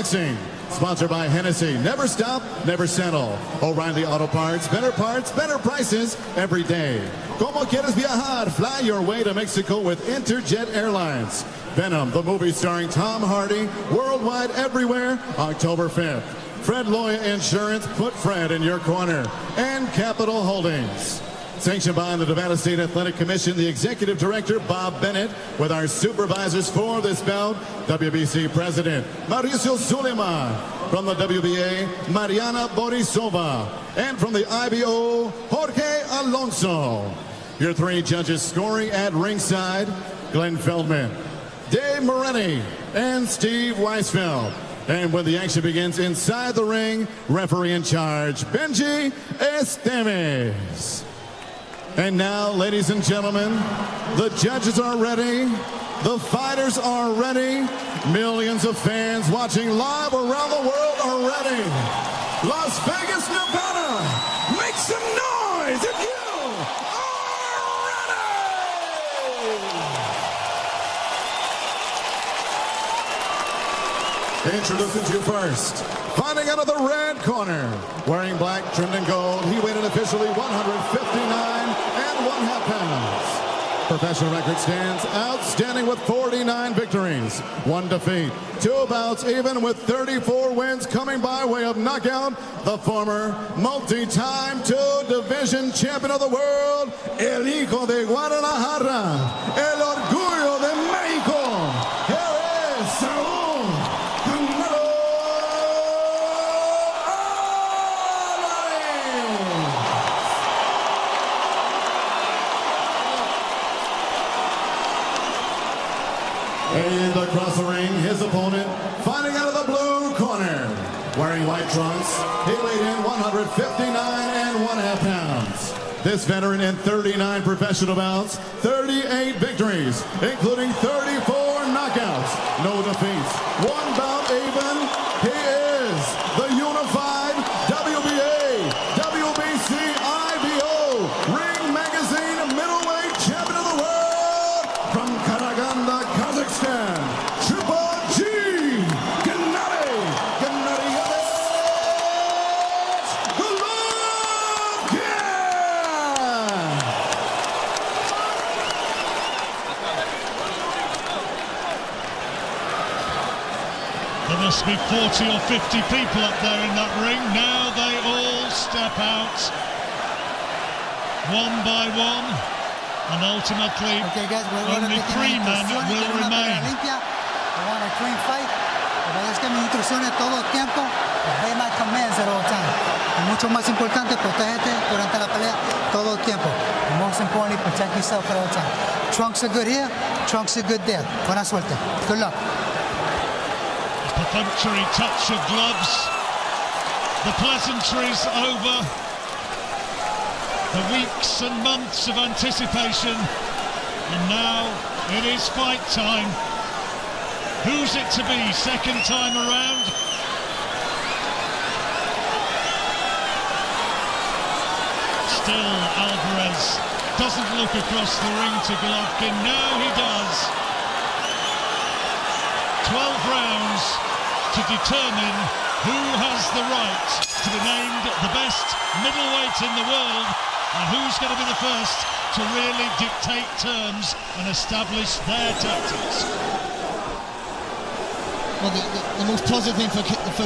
Boxing. Sponsored by Hennessy. Never stop, never settle. O'Reilly Auto Parts, better prices every day. Como quieres viajar? Fly your way to Mexico with Interjet Airlines. Venom, the movie starring Tom Hardy, worldwide everywhere, October 5th. Fred Loya Insurance, put Fred in your corner. And Capital Holdings. Sanctioned by the Nevada State Athletic Commission, the Executive Director, Bob Bennett, with our supervisors for this bout, WBC President Mauricio Suleiman, from the WBA, Mariana Borisova, and from the IBO, Jorge Alonso. Your three judges scoring at ringside, Glenn Feldman, Dave Moretti, and Steve Weisfeld. And when the action begins inside the ring, referee in charge, Benji Esteves. And now, ladies and gentlemen, the judges are ready, the fighters are ready, millions of fans watching live around the world are ready. Las Vegas, Nevada, make some noise if you are ready! Introducing to you first, fighting out of the red corner, wearing black trimmed in gold, he weighed in officially 159.5 pounds. Professional record stands outstanding with 49 victories, 1 defeat, 2 bouts even with 34 wins coming by way of knockout. The former multi-time 2-division champion of the world, El Hijo de Guadalajara, El Orgullo de México. Here is Saúl Canelo And across the ring, his opponent, fighting out of the blue corner, wearing white trunks, he weighed in 159.5 pounds. This veteran in 39 professional bouts, 38 victories, including 34 knockouts, no defeats, 1 bout even. He is the unified WBA, WBC, IBO, Ring Magazine middleweight champion of the world from Karaganda, Kazakhstan, Triple G, Gennady, Golovkin! There must be 40 or 50 people up there in that ring. Now they all step out, one by one, and ultimately only 3 men will remain. I want a clean fight. Obedezca mis instrucciones todo el tiempo. Obey my commands at all times. Y mucho más importante, protégete durante la pelea todo el tiempo. And most importantly, protect yourself at all times. Trunks are good here, trunks are good there. Buena suerte. Good luck. Perfunctory touch of gloves. The pleasantries over. The weeks and months of anticipation. And now it is fight time. Who's it to be second time around? Still Alvarez doesn't look across the ring to Golovkin. Now he does. 12 rounds to determine who has the right to be named the best middleweight in the world and who's going to be the first to really dictate terms and establish their tactics. Well, the most positive thing for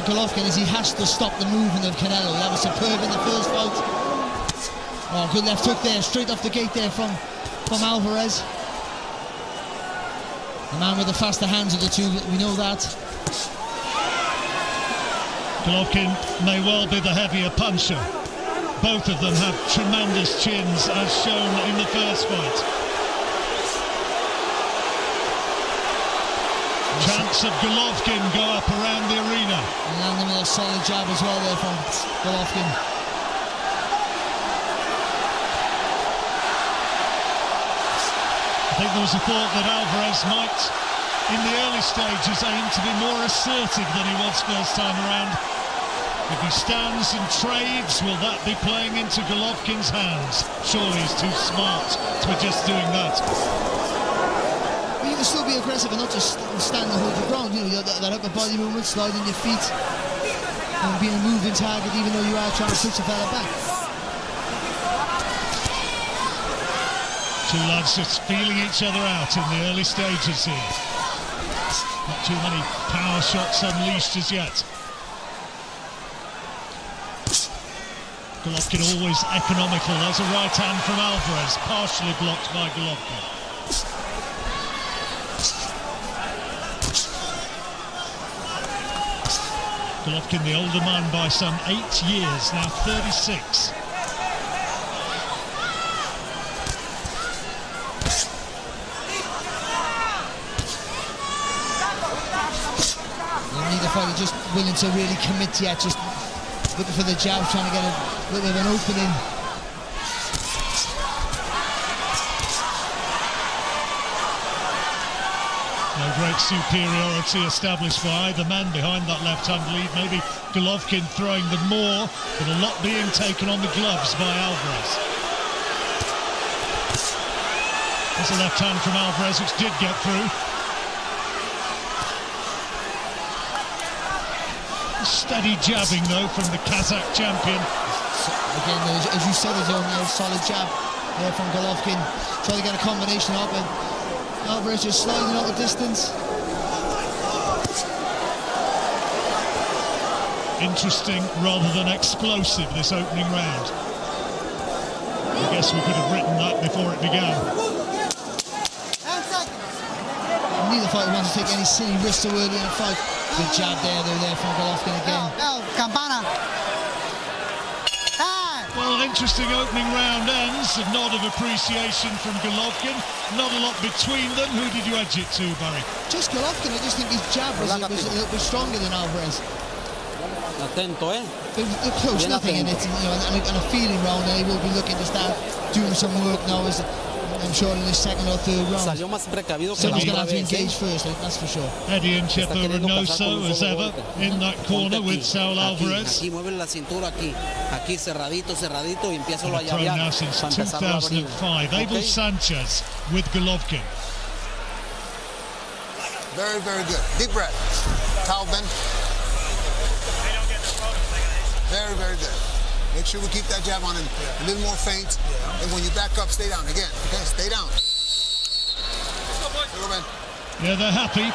Golovkin is he has to stop the movement of Canelo. That was superb in the first fight. Oh, good left hook there, straight off the gate there from Alvarez. The man with the faster hands of the two, we know that. Golovkin may well be the heavier puncher. Both of them have tremendous chins, as shown in the first fight. Chance of Golovkin go up around the arena. And landing with a solid jab as well there from Golovkin. I think there was a thought that Alvarez might, in the early stages, aim to be more assertive than he was first time around. If he stands and trades, will that be playing into Golovkin's hands? Surely he's too smart to be just doing that. You you can still be aggressive and not just stand and hold your ground. You know, that upper body movement, sliding your feet, and being a moving target, even though you are trying to push the fella back. Two lads just feeling each other out in the early stages here. Not too many power shots unleashed as yet. Golovkin always economical. There's a right hand from Alvarez, partially blocked by Golovkin. Golovkin, the older man by some 8 years, now 36. Neither fighter just willing to really commit yet, just looking for the jab, trying to get a little bit of an opening. No great superiority established by either man behind that left-hand lead. Maybe Golovkin throwing the more, but a lot being taken on the gloves by Alvarez. There's a left hand from Alvarez, which did get through. Steady jabbing, though, from the Kazakh champion. Again, as you said, there's a solid jab there from Golovkin. Trying to get a combination up, and Alvarez just sliding out the distance. Interesting rather than explosive, this opening round. I guess we could have written that before it began. Neither fighter wants to take any silly risks so early in the fight. Good jab there from Golovkin again. Campana. Well, interesting opening round ends. A nod of appreciation from Golovkin. Not a lot between them. Who did you edge it to, Barry? Just Golovkin. I just think his jab was a little bit stronger than Alvarez. Atento, eh? They're close, Bien nothing in it, and a feeling round, and he will be looking to start doing some work now, as I'm sure in the second or third round. Salió más precavido que Someone's la going to otra have to vez, engage first, that's for sure. Eddie and Chepo Reynoso, as ever, in that corner with Saul Alvarez. Aquí mueve la cintura, aquí cerradito, y empieza a Pro llavear now since para empezar a abrir. 2005. Abel Sanchez with Golovkin. Very, very good. Deep breath. Towel bend. Very, very good. Make sure we keep that jab on him. A little more feint. And when you back up, stay down again. Okay, stay down. Yeah, they're happy.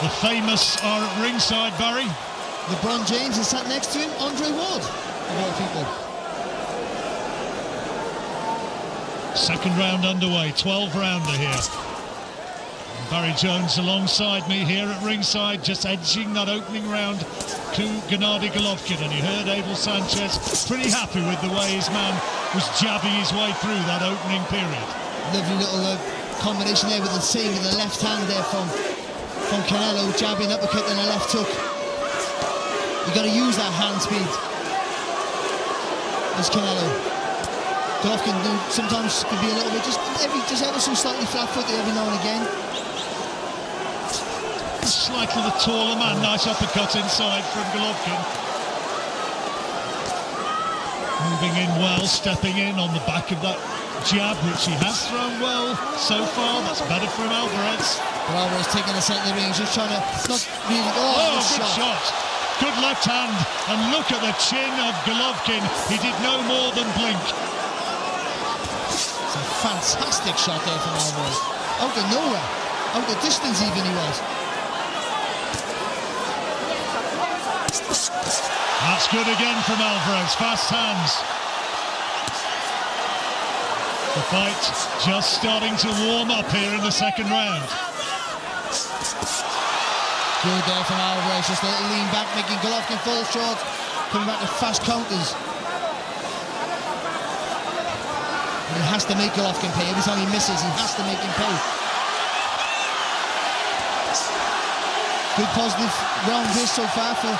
The famous are at ringside, Barry. LeBron James is sat next to him, Andre Ward, of all people. Second round underway, 12-rounder here. Barry Jones alongside me here at ringside, just edging that opening round to Gennady Golovkin, and you heard Abel Sanchez pretty happy with the way his man was jabbing his way through that opening period. Lovely little combination there with the save with the left hand there from Canelo, jabbing, uppercut and a left hook. You got to use that hand speed. As Canelo. Golovkin sometimes can be a little bit just ever so slightly flat-footed every now and again. Slightly the taller man, nice uppercut inside from Golovkin. Moving in well, stepping in on the back of that jab, which he has thrown well so far. That's better from Alvarez. But Alvarez taking the centre of the ring, just trying to not really. Oh, good shot. Good left hand, and look at the chin of Golovkin. He did no more than blink. It's a fantastic shot there from Alvarez. Out of nowhere, out of distance even he was. That's good again from Alvarez, fast hands. The fight just starting to warm up here in the second round. Good there from Alvarez, just a little lean back, making Golovkin fall short, coming back to fast counters. And he has to make Golovkin pay. Every time he misses, he has to make him pay. Good positive round this so far for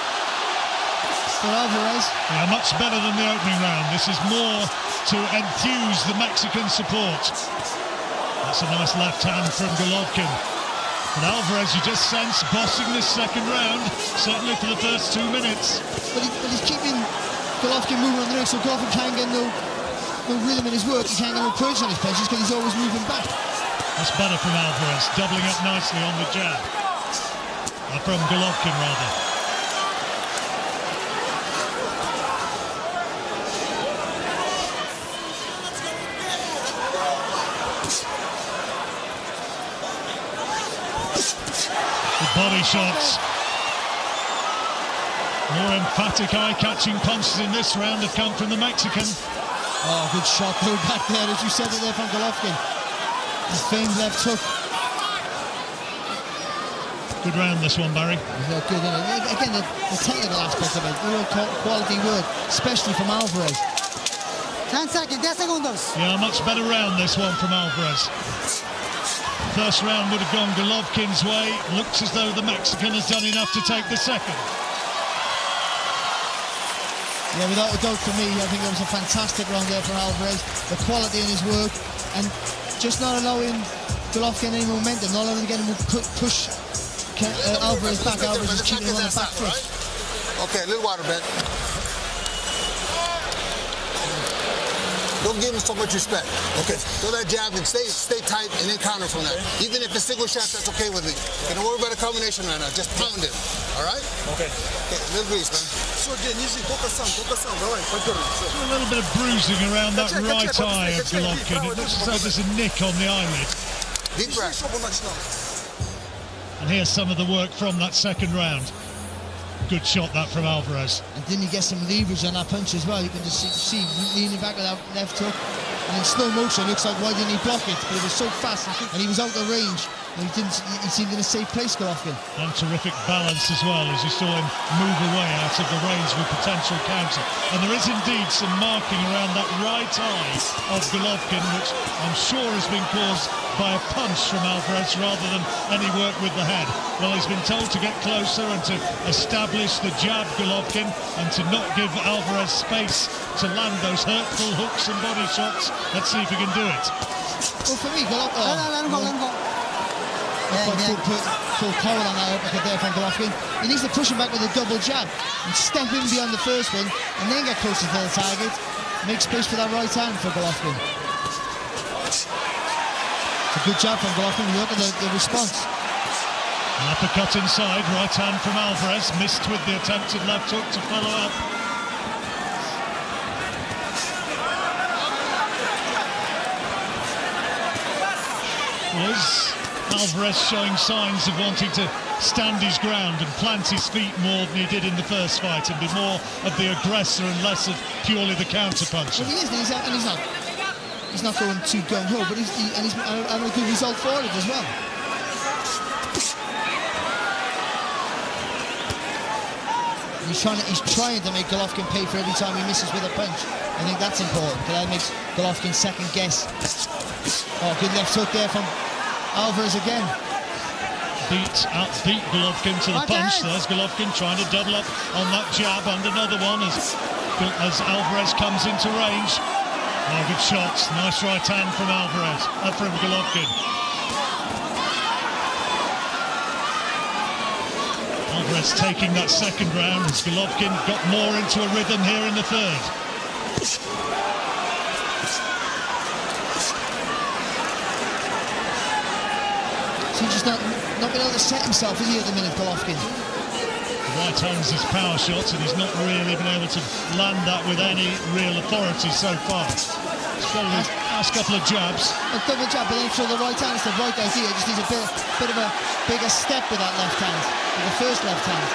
Alvarez. Yeah, much better than the opening round. This is more to enthuse the Mexican support. That's a nice left hand from Golovkin. But Alvarez, you just sense, bossing this second round, certainly for the first 2 minutes. But he's keeping Golovkin moving on the ring, so Golovkin can't get no no rhythm in his work, he can't get no crunch on his punches because he's always moving back. That's better from Alvarez, doubling up nicely on the jab. From Golovkin, rather. The body shots. More emphatic, eye-catching punches in this round have come from the Mexican. Oh, good shot though back there, as you said it there from Golovkin. His famed left hook. Good round this one, Barry. Yeah, good, again, the technical aspect of it, real quality work, especially from Alvarez. 10 seconds, 10 segundos. Yeah, much better round this one from Alvarez. First round would have gone Golovkin's way. Looks as though the Mexican has done enough to take the second. Yeah, without a doubt for me, I think it was a fantastic round there from Alvarez. The quality in his work and just not allowing Golovkin any momentum, not allowing him to get him push Alvarez back. Alvarez is keeping him on the back foot. Okay, a little water, Ben. Don't give him so much respect. Okay, throw that jab and stay tight and then counter from that. Even if it's single shots, that's okay with me. Okay, don't worry about a combination right now. Just pound it. All right? Okay. Okay, a little grease, man. A little bit of bruising around that right eye of Golovkin. It looks as though there's a nick on the eyelid. Deep breath. And here's some of the work from that second round. Good shot that from Alvarez. And didn't he get some leverage on that punch as well? You can just see leaning back with that left hook. And in slow motion, it looks like why didn't he block it? But it was so fast and he was out of range. And he seemed in a safe place, Golovkin. And terrific balance as well, as you saw him move away out of the range with potential counter. And there is indeed some marking around that right eye of Golovkin, which I'm sure has been caused by a punch from Alvarez rather than any work with the head. Well, he's been told to get closer and to establish the jab, Golovkin, and to not give Alvarez space to land those hurtful hooks and body shots. Let's see if he can do it. Well, for me, Golovkin... Let him go. Full power on that uppercut there from Golovkin. He needs to push him back with a double jab and step in beyond the first one and then get closer to the target. Make space for that right hand for Golovkin. It's a good jab from Golovkin. Look at the response. An uppercut inside, right hand from Alvarez, missed with the attempted left hook to follow up. Was Alvarez showing signs of wanting to stand his ground and plant his feet more than he did in the first fight and be more of the aggressor and less of purely the counter-puncher? Well, he is, and he's not going too gung-ho, but he's having a good result for it as well. He's trying to make Golovkin pay for every time he misses with a punch. I think that's important, because that makes Golovkin second guess. Oh, good left hook there from Alvarez again. Beat Golovkin to the punch. There's Golovkin trying to double up on that jab, and another one as Alvarez comes into range. Oh, good shots. Nice right hand from Alvarez, from Golovkin. Alvarez taking that second round as Golovkin got more into a rhythm here in the third. So he's just not been able to set himself, is he, at the minute, Golovkin? The right hand's his power shots, and he's not really been able to land that with any real authority so far. He's got a nice couple of jabs. A double jab, but then throw the right hand. It's the right idea. It just needs a bit of a bigger step with that left hand, with the first left hand.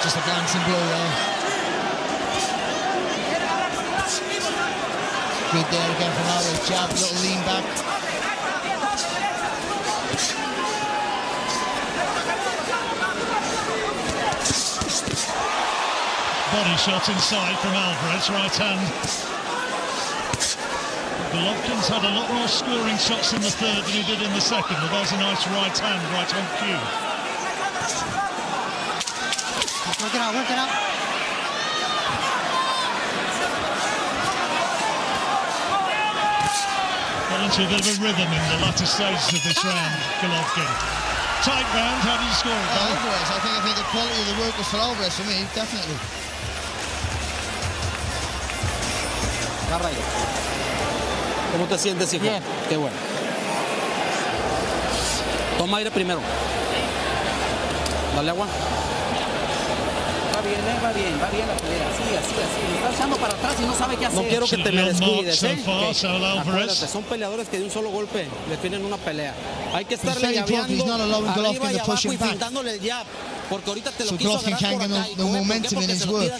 Just a glancing blow there. Good there again from Alvarez. Jab, little lean back. Body shot inside from Alvarez, right hand. Golovkin's had a lot more scoring shots in the third than he did in the second, but there's a nice right hand, right on cue. Work it out, work it out. Got into a bit of a rhythm in the latter stages of this round, Golovkin. Tight round. How did you score it? Alvarez. I think the quality of the work was for Alvarez for me, definitely. Agarra ahí. ¿Cómo te sientes, hijo? Bien. Qué bueno. Toma aire primero. Dale agua. Va bien la pelea. Así. Me está echando para atrás y no sabe qué hacer. No quiero que te me descuides, ¿eh? Acuérdate, son peleadores que de un solo golpe definen una pelea. Hay que estarle llaveando arriba y abajo y fintándole el jab. Porque ahorita te lo quiso agarrar por acá. No momentum in his work.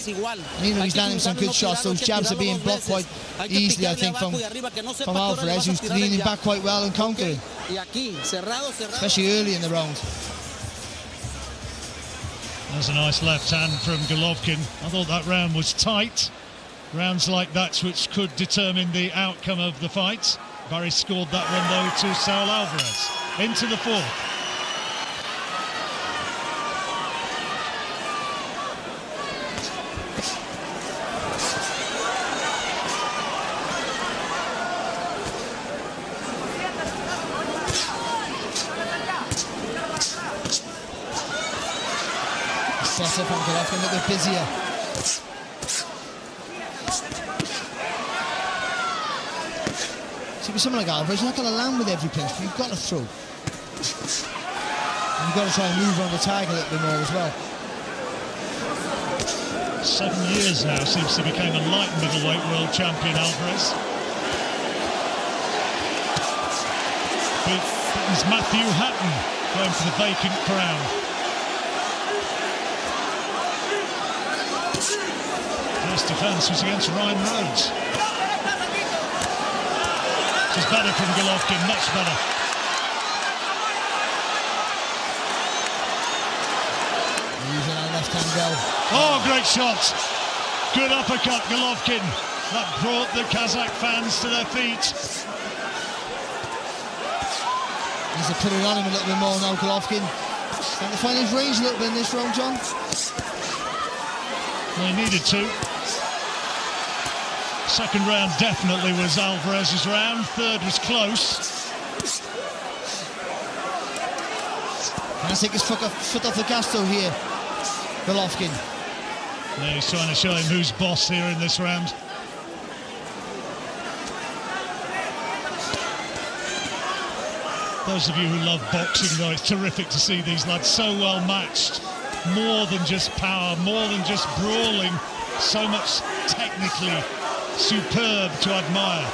Even he's landing some good shots. Those jabs are being blocked quite easily, I think, from Alvarez, who's leaning back quite well and countering. Especially early in the round. There's a nice left hand from Golovkin. I thought that round was tight. Rounds like that which could determine the outcome of the fight. Barry scored that one though to Saul Alvarez. Into the fourth. Better from Golovkin, a little bit busier. See, with someone like Alvarez, you're not going to land with every punch, but you've got to throw. And you've got to try and move on the target a little bit more as well. 7 years now since he became a light middleweight world champion, Alvarez. Britain's Matthew Hatton going for the vacant crown. First defence was against Ryan Rhodes. This is better from Golovkin, much better. Using that left hand well. Oh, great shot. Good uppercut, Golovkin. That brought the Kazakh fans to their feet. Needs to put it on him a little bit more now, Golovkin. Starting to find his range a little bit in this round, John. Well, he needed to. Second round definitely was Alvarez's round. Third was close. Can I take his foot off the gas though here, Golovkin? Yeah, he's trying to show him who's boss here in this round. Those of you who love boxing, though, it's terrific to see these lads so well matched. More than just power, more than just brawling. So much technically superb to admire.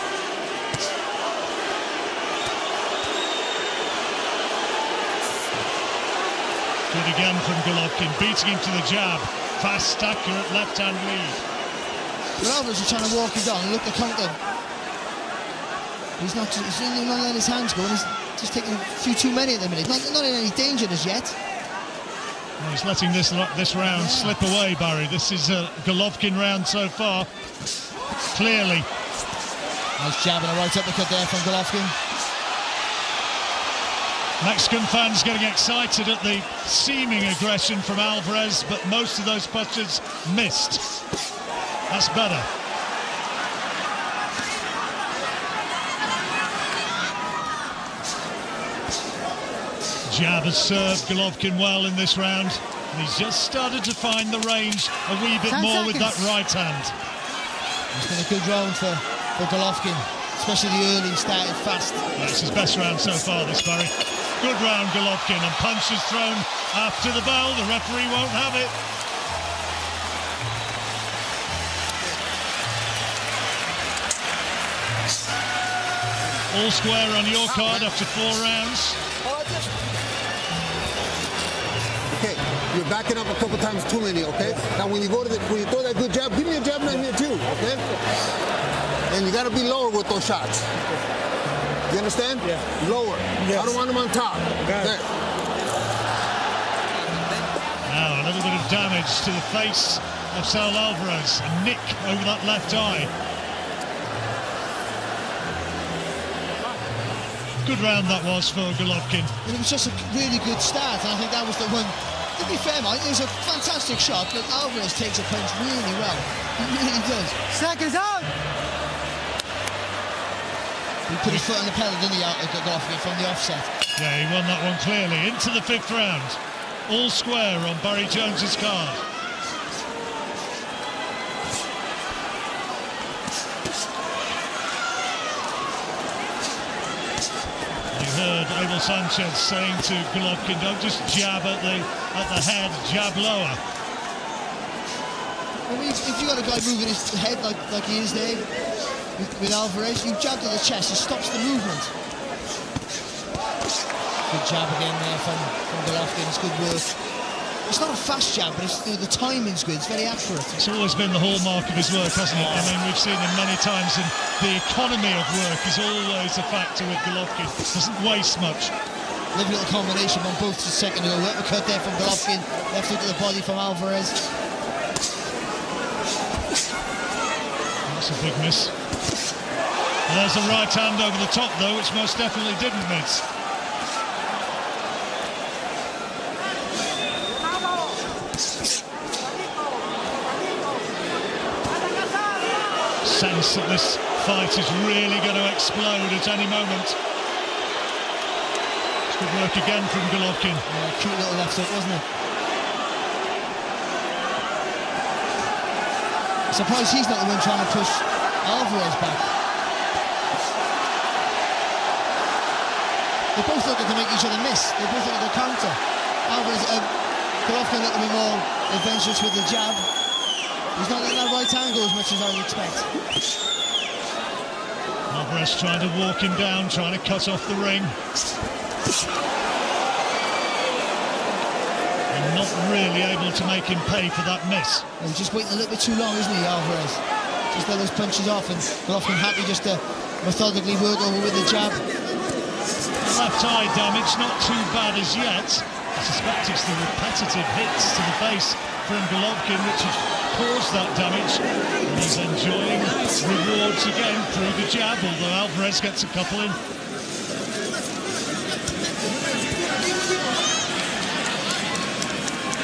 Good again from Golovkin, beating him to the jab. Fast, accurate left-hand lead. Alvarez is trying to walk it down. Look, the counter. He's not letting his hands go, and he's just taking a few too many at the minute. Not in any danger as yet. Well, he's letting this round slip away, Barry. This is a Golovkin round so far. Clearly. Nice jab and a right uppercut there from Golovkin. Mexican fans getting excited at the seeming aggression from Alvarez, but most of those punches missed. That's better. Jab has served Golovkin well in this round. He's just started to find the range a wee bit more with that right hand. It's been a good round for Golovkin, especially the early, started fast. Yeah, it's his best round so far, this, Barry. Good round, Golovkin, and punches thrown after the bell. The referee won't have it. All square on your card after 4 rounds. Okay, you're backing up a couple times too many, okay? Now when you throw that good jab, give me a jab right here too, okay? And you gotta be lower with those shots. You understand? Yeah. Lower. Yes. I don't want them on top. Okay. Now a little bit of damage to the face of Saul Alvarez. A nick over that left eye. Good round that was for Golovkin. It was just a really good start, and I think that was the one. To be fair, Mike, it was a fantastic shot, but Alvarez takes a punch really well. He really does. Seconds out! He put his foot on the pedal, didn't he, Golovkin, from the offset? Yeah, he won that one clearly. Into the 5th round. All square on Barry Jones's card. You heard Abel Sanchez saying to Golovkin, don't just jab at the head, jab lower. I mean, if you got a guy moving his head like he is there with Alvarez, you jab to the chest, it stops the movement. Good jab again there from Golovkin, it's good work. It's not a fast jab, but it's, the timing's good, it's very accurate. It's always been the hallmark of his work, hasn't it? I mean, we've seen him many times, and the economy of work is always a factor with Golovkin. Doesn't waste much. Lovely little combination on both a second ago. Uppercut there from Golovkin, left hook to the body from Alvarez. That's a big miss. And there's a right hand over the top, though, which most definitely didn't miss. Sense that this fight is really going to explode at any moment. It's good work again from Golovkin. Yeah, cute little left hook, wasn't it? I'm surprised he's not the one trying to push Alvarez back. They both looking to make each other miss. They both looking to counter. Golovkin a little bit more adventurous with the jab. He's not letting that right hand go as much as I would expect. Alvarez trying to walk him down, trying to cut off the ring. And not really able to make him pay for that miss. He's just waiting a little bit too long, isn't he, Alvarez? Just let those punches off, and Golovkin happy just to methodically work over with the jab. Left eye damage, not too bad as yet. I suspect it's the repetitive hits to the face from Golovkin which has caused that damage. And he's enjoying rewards again through the jab, although Alvarez gets a couple in.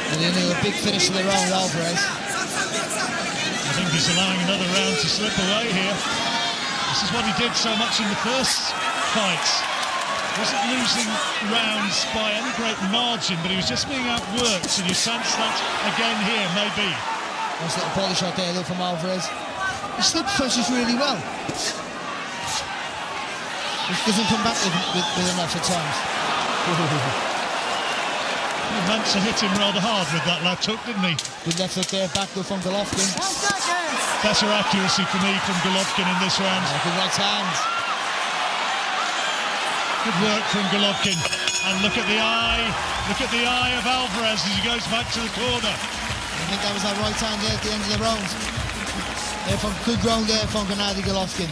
And then a big finish to the round, Alvarez. I think he's allowing another round to slip away here. This is what he did so much in the first fight. Wasn't losing rounds by any great margin, but he was just being outworked, and you sense that again here, maybe. Nice little body shot there, though, from Alvarez. He slips punches really well. He doesn't come back with enough at times. He meant to hit him rather hard with that left hook, didn't he? Good left hook there, back though from Golovkin. Better accuracy for me from Golovkin in this round. Good right hand. Good work from Golovkin. And look at the eye of Alvarez as he goes back to the corner. I think that was that right hand there at the end of the round. Good round there from Gennady Golovkin.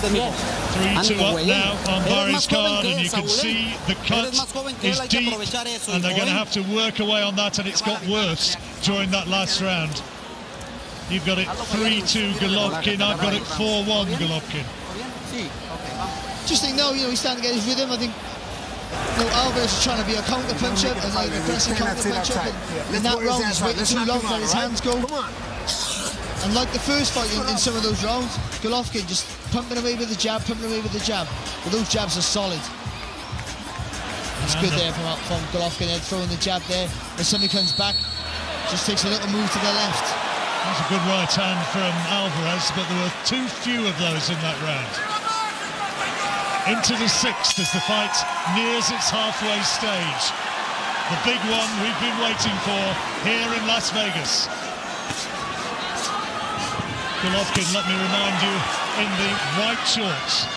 3-2 up now on Barry's card, and you can see the cut is deep, and they're going to have to work away on that, and it's got worse during that last round. You've got it 3-2 Golovkin, I've got it 4-1 Golovkin. Just think, he's starting to get his rhythm. I think Alvarez is trying to be a counter puncher, and an aggressive counter puncher. But in that round, he's waiting too long to let his hands go. And like the first fight in some of those rounds, Golovkin just pumping away with the jab, But those jabs are solid. It's good there from Golovkin, throwing the jab there. As somebody comes back, just takes a little move to the left. That's a good right hand from Alvarez, but there were too few of those in that round. Into the 6th as the fight nears its halfway stage. The big one we've been waiting for here in Las Vegas. Golovkin, let me remind you, in the white shorts.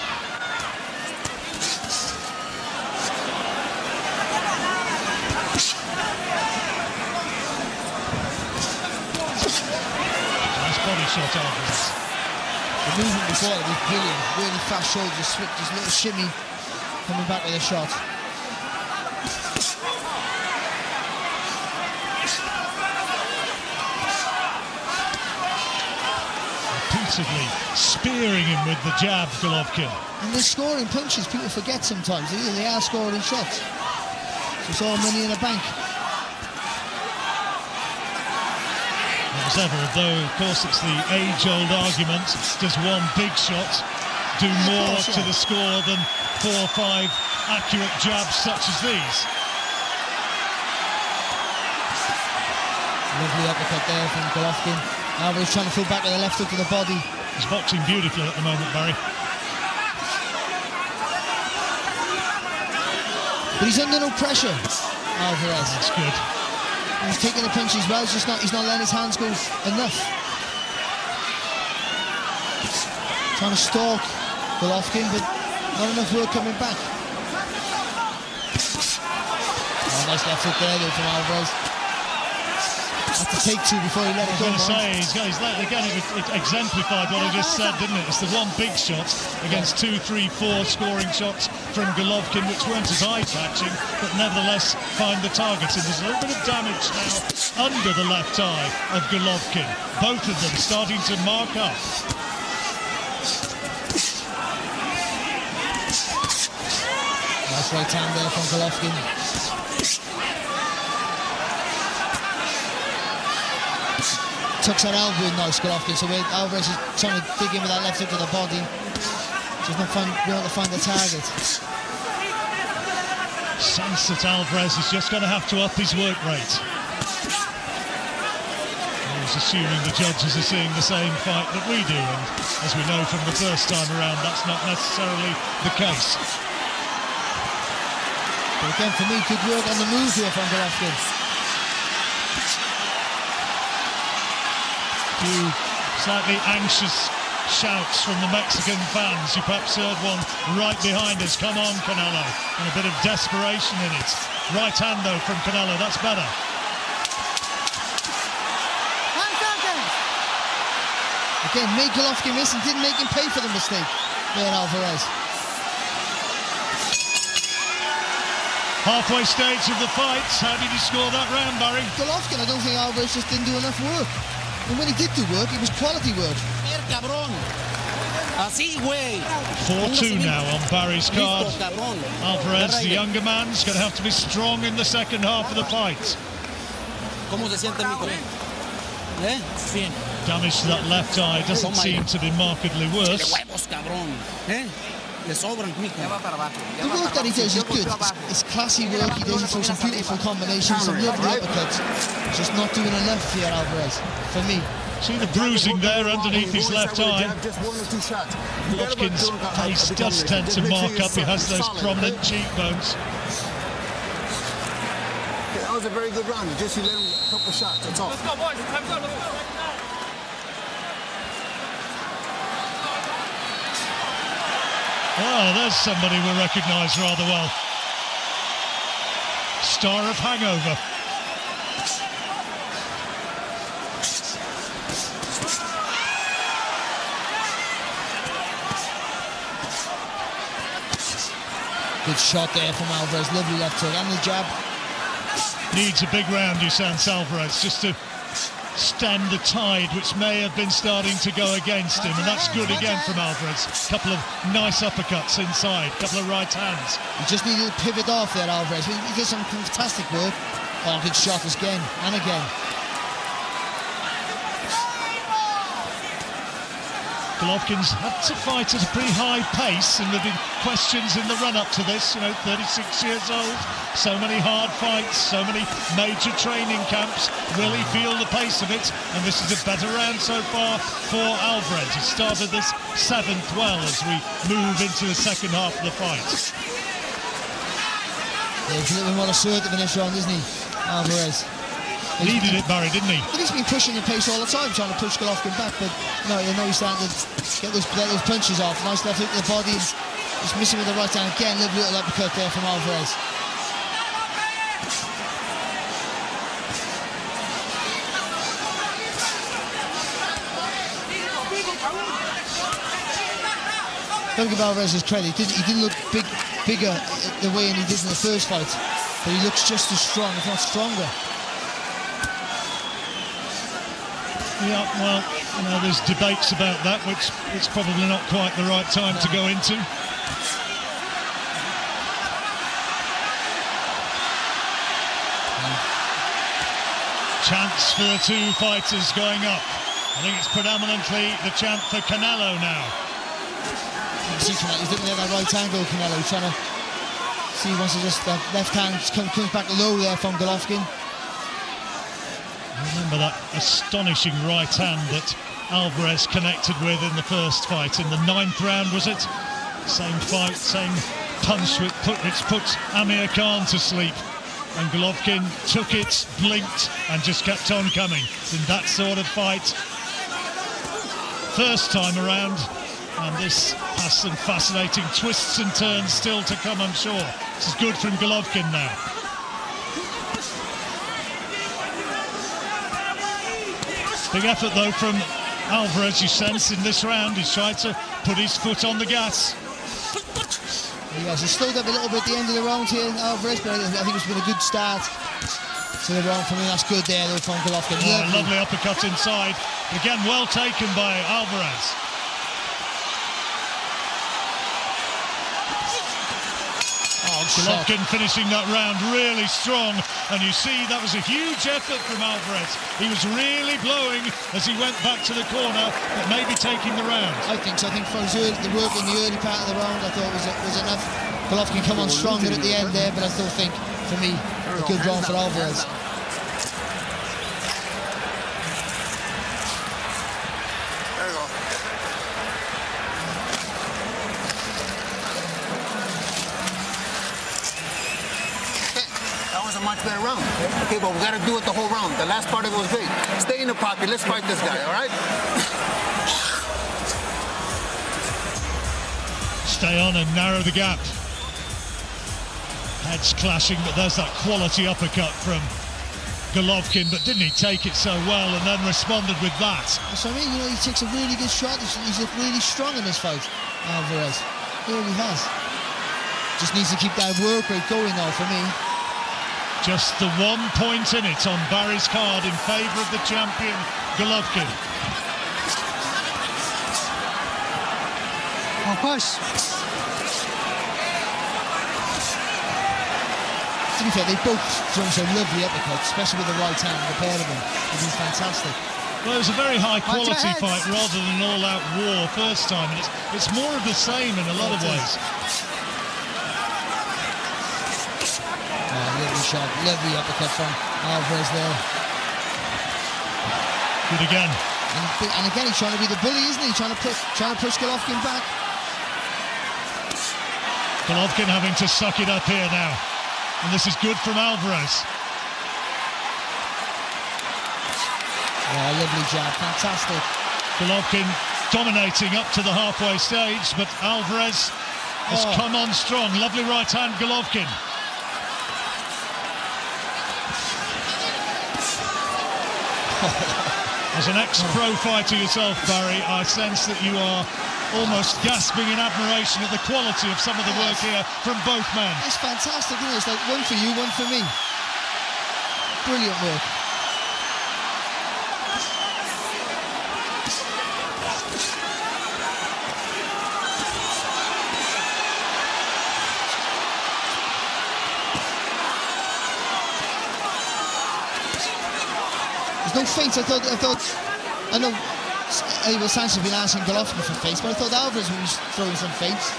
Nice body shot, Alvarez. The movement before it was brilliant, really fast shoulder, just a little shimmy coming back with a shot. Repeatedly spearing him with the jab, Golovkin. And they're scoring punches, people forget sometimes, they are scoring shots. So it's all money in the bank. as ever, although, of course, it's the age-old argument, does one big shot do more to the score than 4 or 5 accurate jabs such as these? Lovely uppercut there from Golovkin. Alvarez trying to pull back with a left hook to the body. He's boxing beautifully at the moment, Barry. But he's under no pressure, Alvarez. That's good. He's taking the punches well, he's not letting his hands go enough. Trying to stalk Golovkin, but not enough work coming back. Oh, nice left hook there though from Alvarez. Had to take 2 before he let it go. I was going to say, again, it exemplified what I just said, didn't it? It's the one big shot against 2, 3, 4 scoring shots from Golovkin, which weren't as eye-catching, but nevertheless find the targets. And there's a little bit of damage now under the left eye of Golovkin. Both of them starting to mark up. Nice right hand there from Golovkin. Tucks that elbow in nice, Golovkin, so Alvarez is trying to dig in with that left hook to the body. Just not being able to find the target. Sense that Alvarez is just going to have to up his work rate. I was assuming the judges are seeing the same fight that we do, and as we know from the first time around, that's not necessarily the case. But again, for me, good work on the move here from Golovkin. Few slightly anxious shouts from the Mexican fans. You perhaps heard one right behind us. Come on, Canelo. And a bit of desperation in it. Right hand, though, from Canelo. That's better. Again, made Golovkin miss and didn't make him pay for the mistake there, Alvarez. Halfway stage of the fight. How did he score that round, Barry? Golovkin, I don't think Alvarez just didn't do enough work. And when he did do work, it was quality work. 4-2 now on Barry's card. Alvarez, the younger man, is going to have to be strong in the second half of the fight. Damage to that left eye doesn't seem to be markedly worse. The work that he does is good. It's classy work. He does some beautiful combinations, some lovely uppercuts. Just not doing enough here, Alvarez, for me. See the bruising there underneath his left eye. Golovkin's face does tend to mark up. He has those prominent cheekbones. That was a very good round. Just you let him a couple shots, that's all. Let's go, boys. Time's up. Oh, there's somebody we'll recognise rather well. Star of Hangover. Good shot there from Alvarez, lovely left hook and the jab. Needs a big round, you sense, Alvarez, just to stem the tide which may have been starting to go against him, and that's good again from Alvarez. A couple of nice uppercuts inside, a couple of right hands. He just needed to pivot off there, Alvarez. He did some fantastic work. Oh, good shot again and again. Golovkin's had to fight at a pretty high pace, and there have been questions in the run-up to this. 36 years old, so many hard fights, so many major training camps. Will he feel the pace of it? And this is a better round so far for Alvarez. He started this 7th well as we move into the second half of the fight. Yeah, he's a little bit more assertive in this round, isn't he, Alvarez? Needed it, Barry, didn't he? He's been pushing the pace all the time, trying to push Golovkin back, but no, he's starting to get those punches off. Nice left hook to the body, just missing with the right hand again. Lovely little uppercut there from Alvarez. Don't give Alvarez his credit. He didn't look bigger the way he did in the first fight, but he looks just as strong, if not stronger. Yeah, well, there's debates about that, which it's probably not quite the right time to go into. Chants for the two fighters going up. I think it's predominantly the chant for Canelo now. He's looking at that right angle, Canelo, trying to see once he just that left hand comes back low there from Golovkin. Remember that astonishing right hand that Alvarez connected with in the first fight in the 9th round, was it? Same fight, same punch which put Amir Khan to sleep. And Golovkin took it, blinked, and just kept on coming in that sort of fight. First time around, and this has some fascinating twists and turns still to come, I'm sure. This is good from Golovkin now. Big effort, though, from Alvarez, you sense, in this round. He's tried to put his foot on the gas. Yes, he slowed up a little bit at the end of the round here, Alvarez, but I think it's been a good start to the round for me. That's good there, though, from Golovkin. Oh, lovely uppercut inside. Again, well taken by Alvarez. Golovkin finishing that round really strong, and you see that was a huge effort from Alvarez. He was really blowing as he went back to the corner, but maybe taking the round. I think so. I think for the work in the early part of the round, I thought was enough. Golovkin come on stronger at the end there, but I still think, for me, a good round for Alvarez. Much better round. Okay, but we got to do it the whole round. The last part of it was great. Stay in the pocket. Let's fight this guy, all right? Stay on and narrow the gap. Heads clashing, but there's that quality uppercut from Golovkin, but didn't he take it so well and then responded with that? So I mean, you know, he takes a really good shot. He's looked really strong in this fight, Alvarez. He really has. Just needs to keep that work rate going now for me. Just the 1 point in it on Barry's card in favour of the champion, Golovkin. Of course. To be fair, they both thrown some lovely uppercuts, especially with the right hand, the pair of them. They've been fantastic. Well, it was a very high-quality fight rather than an all-out war first time. And it's more of the same in a lot of ways. Lovely shot, lovely uppercut from Alvarez there. Good again. And again, he's trying to be the bully, isn't he? Trying to push Golovkin back. Golovkin having to suck it up here now. And this is good from Alvarez. Oh, lovely jab, fantastic. Golovkin dominating up to the halfway stage, but Alvarez has come on strong. Lovely right hand, Golovkin. As an ex-pro fighter yourself, Barry, I sense that you are almost gasping in admiration at the quality of some of the work here from both men. It's fantastic, isn't it? It's like one for you, one for me. Brilliant work. No feints. I know Abel Sanchez has been asking Golovkin for feints, but I thought Alvarez was throwing some feints.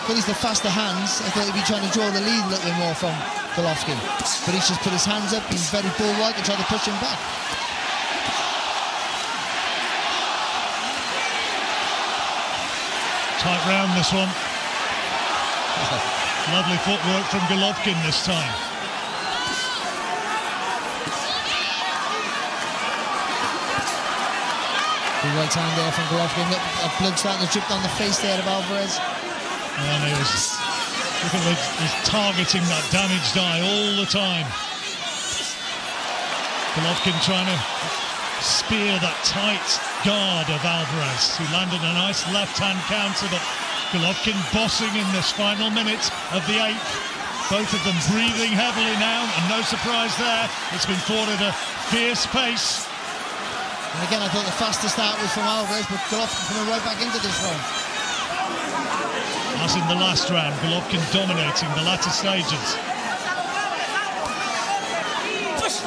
But he's the faster hands. I thought he'd be trying to draw the lead a little bit more from Golovkin. But he's just put his hands up, he's very bull-like and tried to push him back. Tight round, this one. Lovely footwork from Golovkin this time. Right hand there from Golovkin. Blood starting to drip down the face there of Alvarez. And he was targeting that damaged eye all the time. Golovkin trying to spear that tight guard of Alvarez, who landed a nice left-hand counter, but Golovkin bossing in this final minute of the 8th. Both of them breathing heavily now, and no surprise there. It's been fought at a fierce pace. And again, I thought the fastest start was from Alvarez, but Golovkin coming right back into this round. As in the last round, Golovkin dominating the latter stages.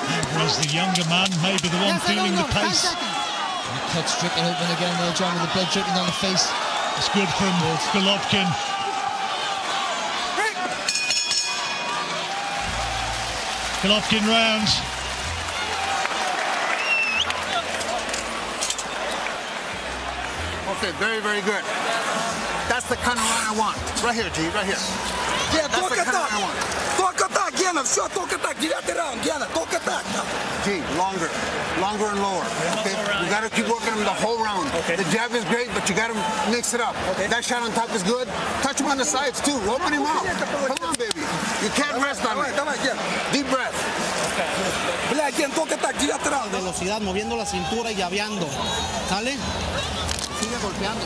Alvarez, the younger man, maybe the one feeling the pace. He cuts Strickland open again there, John, with the blood dripping on the face. It's good from Golovkin. Golovkin round. Okay, very, very good. That's the kind of run I want. Right here, G, right here. Yeah, that's the kind of run I want. Talk attack, Gennady, все, talk attack, 9 round, Gennady, talk attack. G, longer and lower. Okay, you got to keep working him the whole round. Okay. The jab is great, but you got to mix it up. Okay. That shot on top is good. Touch him on the sides too. Open him up. Come on, baby. You can't rest on me. Deep breath. Velocidad, moviendo la cintura y llaveando. ¿Sale? Sigue golpeando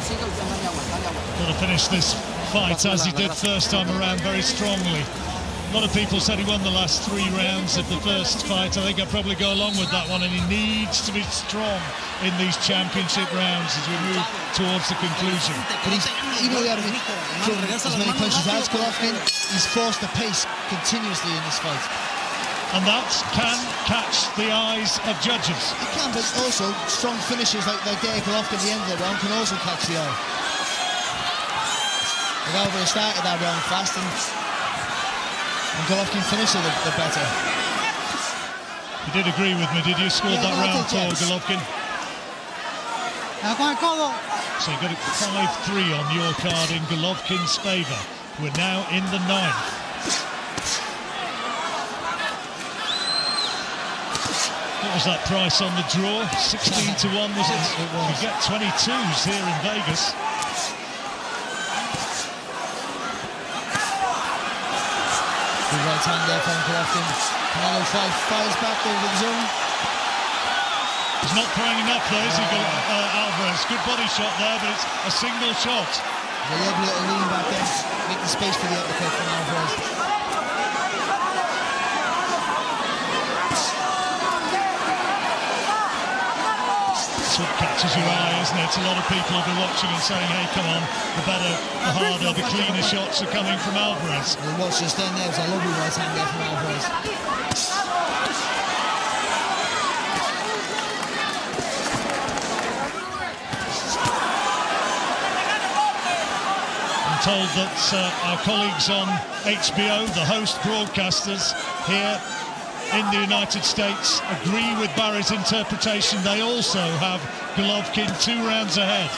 Got to finish this fight as he did first time around, very strongly. A lot of people said he won the last 3 rounds of the first fight. I think I'd probably go along with that one, and he needs to be strong in these championship rounds as we move towards the conclusion. But he's, even though he hasn't thrown as many punches as Golovkin, he's forced the pace continuously in this fight. And that can catch the eyes of judges. It can, but also strong finishes like there Golovkin at the end of the round can also catch the eye. Like Alvarez started that round fast and Golovkin finished it the better. You did agree with me, did you? Scored that round for Golovkin. So you got a 5-3 on your card in Golovkin's favour. We're now in the 9th. What was that price on the draw? 16 to 1, was it? You get 22s here in Vegas. The right hand there from Golovkin. Canelo fires back over the zone. He's not throwing enough though, is he? Alvarez, good body shot there, but it's a single shot. A lovely little lean back there, making space for the uppercut from Alvarez. That's what catches your eye, isn't it? A lot of people will be watching and saying, hey, come on, the better, the harder, the cleaner shots are coming from Alvarez. And what's just then there was a lovely right hand there from Alvarez. I'm told that our colleagues on HBO, the host broadcasters here in the United States, agree with Barry's interpretation. They also have Golovkin 2 rounds ahead.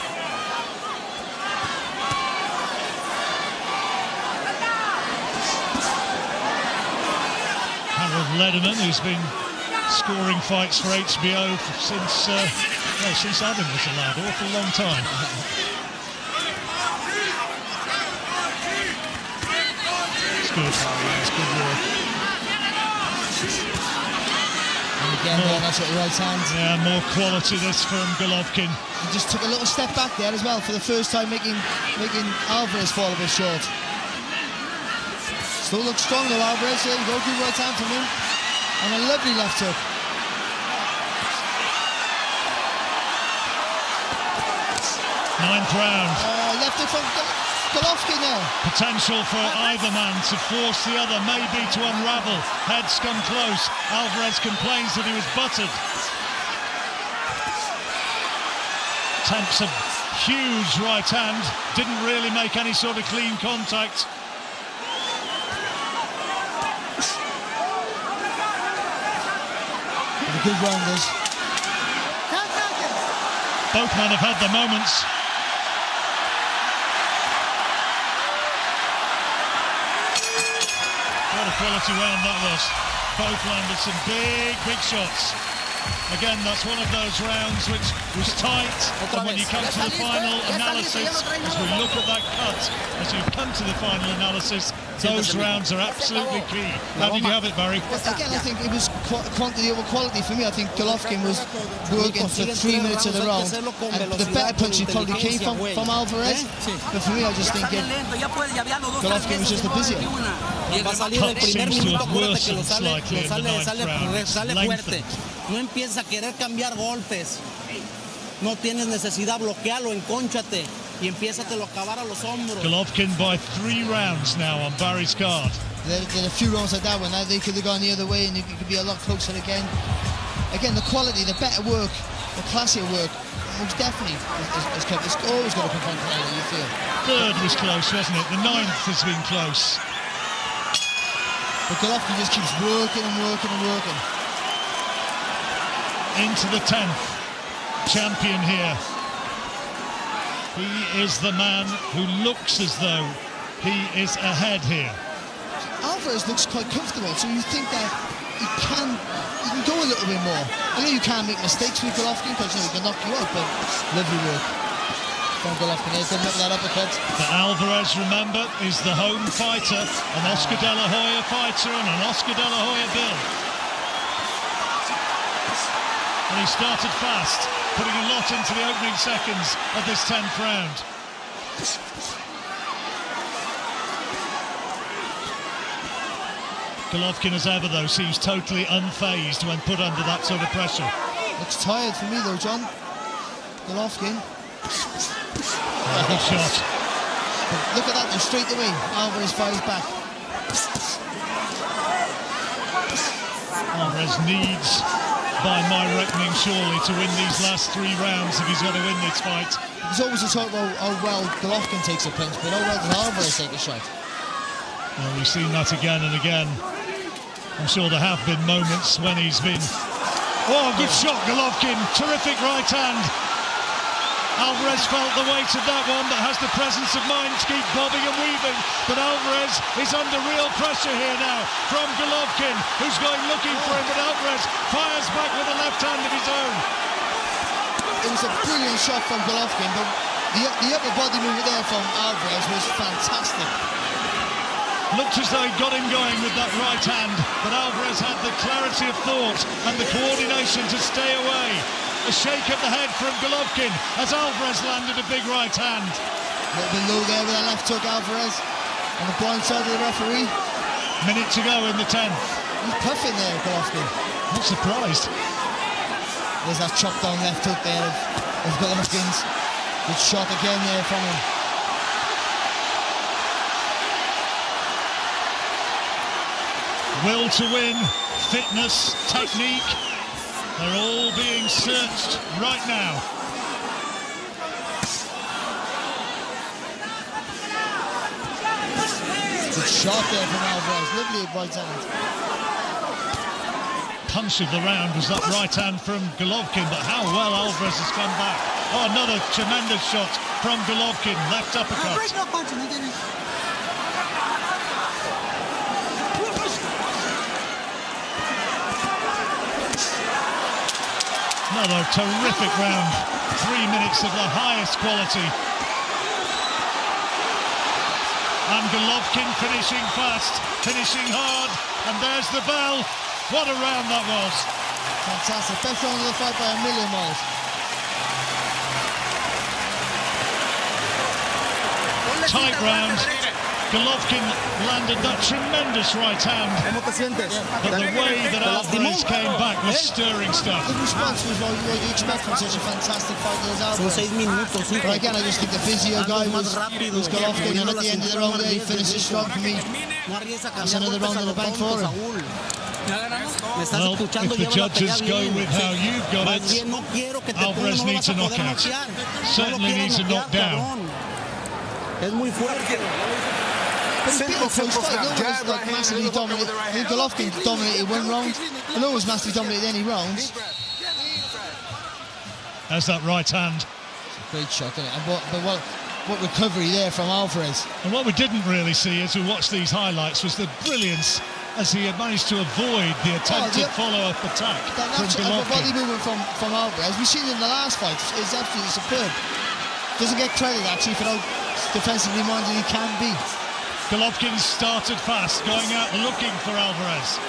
Harold Lederman, who's been scoring fights for HBO since Adam was allowed, awful long time. It's good. It's good work. Again, there, that's at the right hand. Yeah, more quality this from Golovkin. He just took a little step back there as well for the first time, making Alvarez fall a bit short. Still looks strong though, Alvarez. There you go, good right hand from him. And a lovely left hook. Ninth round. Left hook from Golovkin there. Potential for either man to force the other, maybe to unravel. Heads come close. Alvarez complains that he was buttered. Attempts a huge right hand. Didn't really make any sort of clean contact. The good rounders. Both men have had their moments. What a quality round that was. Both landed some big shots. Again, that's one of those rounds which was tight, and when you come to the final analysis, as we look at that cut, as you come to the final analysis, those rounds are absolutely key. How did you have it, Barry? Again, I think it was quantity over quality for me. I think Golovkin was working for 3 minutes of the round, and the better punches probably came from Alvarez, but for me, I just think Golovkin was just the busier. Va a salir el primer minuto, acuérdate que lo sale fuerte. No empieza a querer cambiar golpes. No tienes necesidad, bloquealo, encónchate y empiézatelo a acabar a los hombros. Golovkin by 3 rounds now on Barry's card. There are a few rounds like that when they could have gone the other way and it could be a lot closer again. Again, the quality, the better work, the classier work, most definitely is kept. It's always got to come from Canelo, you feel. Third was close, wasn't it? The ninth has been close. But Golovkin just keeps working and working and working. Into the 10th. Champion here. He is the man who looks as though he is ahead here. Alvarez looks quite comfortable, so you think that he can go a little bit more. I know you can't make mistakes with Golovkin because he can knock you out, but lovely work from Golovkin. He's done that uppercut. But Alvarez, remember, is the home fighter, an Oscar De La Hoya fighter and an Oscar De La Hoya bill. And he started fast, putting a lot into the opening seconds of this 10th round. Golovkin, as ever, though, seems totally unfazed when put under that sort of pressure. Looks tired for me, though, John. Golovkin. Good shot. But look at that, though, straight away. Alvarez fires back. Alvarez needs, by my reckoning, surely, to win these last 3 rounds if he's going to win this fight. There's always a talk about how well Golovkin takes a punch, but how well does Alvarez take a shot? Well, we've seen that again and again. I'm sure there have been moments when he's been... Oh, good shot, Golovkin. Terrific right hand. Alvarez felt the weight of that one, but has the presence of mind to keep bobbing and weaving. But Alvarez is under real pressure here now from Golovkin, who's going looking for him, but Alvarez fires back with a left hand of his own. It was a brilliant shot from Golovkin, but the upper body movement there from Alvarez was fantastic. Looked as though he got him going with that right hand, but Alvarez had the clarity of thought and the coordination to stay away. A shake of the head from Golovkin as Alvarez landed a big right hand. A little bit low there with that left hook, Alvarez, on the blind side of the referee. Minute to go in the 10th. He's puffing there, Golovkin. Not surprised. There's that chop down left hook there of Golovkin's. Good shot again there from him. Will to win, fitness, technique, they're all being searched right now. Good shot there from Alvarez, lovely right hand. Punch of the round was that right hand from Golovkin, but how well Alvarez has come back. Oh, another tremendous shot from Golovkin, left uppercut. Another terrific round. 3 minutes of the highest quality. And Golovkin finishing fast, finishing hard, and there's the bell. What a round that was. Fantastic. Best round of the fight by a million miles. Tight round. Golovkin landed that tremendous right hand, but the way that Alvarez came back was stirring stuff. The response was what you expect from such a fantastic fighter as Alvarez. But again, I just think the physio guy was Golovkin, and at the end of the round there, he finishes strong for me. That's another round in the bank for him. Well, if the judges go with how you've got it, Alvarez needs a knockout. Certainly needs a knockdown. Simple fight. No one was like massively dominated. I think Golovkin dominated 1 round. I know it was massively dominated any rounds. There's that right hand. It's a great shot, isn't it? And what recovery there from Alvarez. And what we didn't really see as we watched these highlights was the brilliance as he had managed to avoid the attempted follow-up attack from Golovkin. Body movement from Alvarez, we've seen it in the last fight, is absolutely superb. Doesn't get credit actually for how defensively minded he can be. Golovkin started fast, going out looking for Alvarez.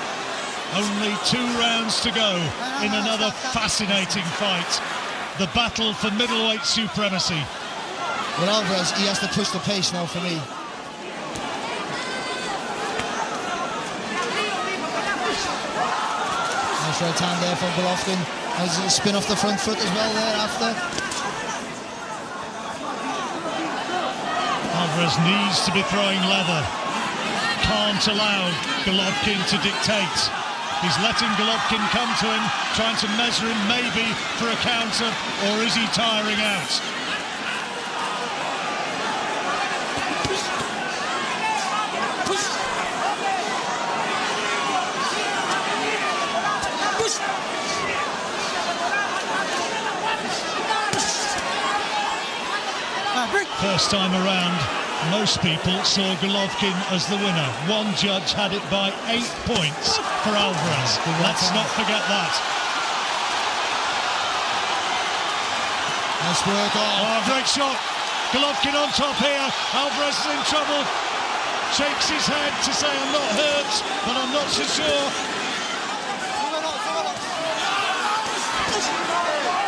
Only 2 rounds to go in another fascinating fight. The battle for middleweight supremacy. With Alvarez, he has to push the pace now for me. Nice right hand there from Golovkin. Nice little spin off the front foot as well there after. Alvarez needs to be throwing leather. can't allow Golovkin to dictate. He's letting Golovkin come to him, trying to measure him maybe for a counter, or is he tiring out? First time around, most people saw Golovkin as the winner. One judge had it by 8 points for Alvarez. Let's not forget that. Nice work on. Oh, great shot. Golovkin on top here. Alvarez is in trouble. Shakes his head to say, I'm not hurt, but I'm not so sure.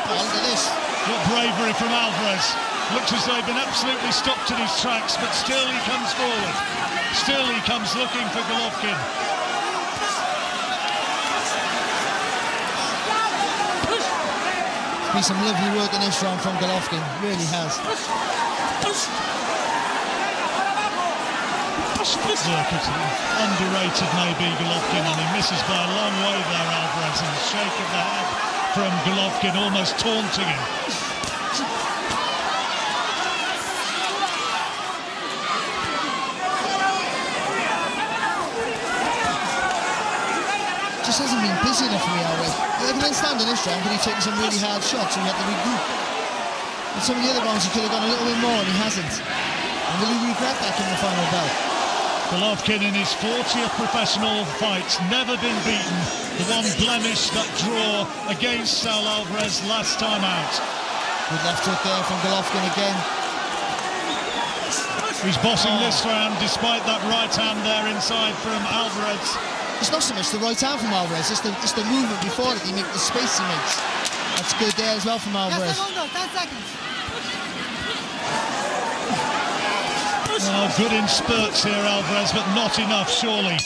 Oh, look at this. What bravery from Alvarez. Looks as though he'd been absolutely stopped in his tracks, but still he comes forward. Still he comes looking for Golovkin. There's been some lovely work in this round from Golovkin, really has. Look, it's underrated maybe Golovkin, and he misses by a long way there, Alvarez, and a shake of the head from Golovkin, almost taunting him. Just hasn't been busy enough for me, Alvarez. He had a stand in this round, but he's taken some really hard shots, and he had to regroup. In some of the other rounds, he could have gone a little bit more, and he hasn't. And will he regret that in the final belt? Golovkin in his 40th professional fights, never been beaten. The one blemish, that draw against Saul Alvarez last time out. Good left hook there from Golovkin again. He's bossing this round, despite that right hand there inside from Alvarez. It's not so much the right hand from Alvarez, it's the movement before it, the space he makes. That's good there as well from Alvarez. 10 seconds. Oh, good in spurts here, Alvarez, but not enough, surely.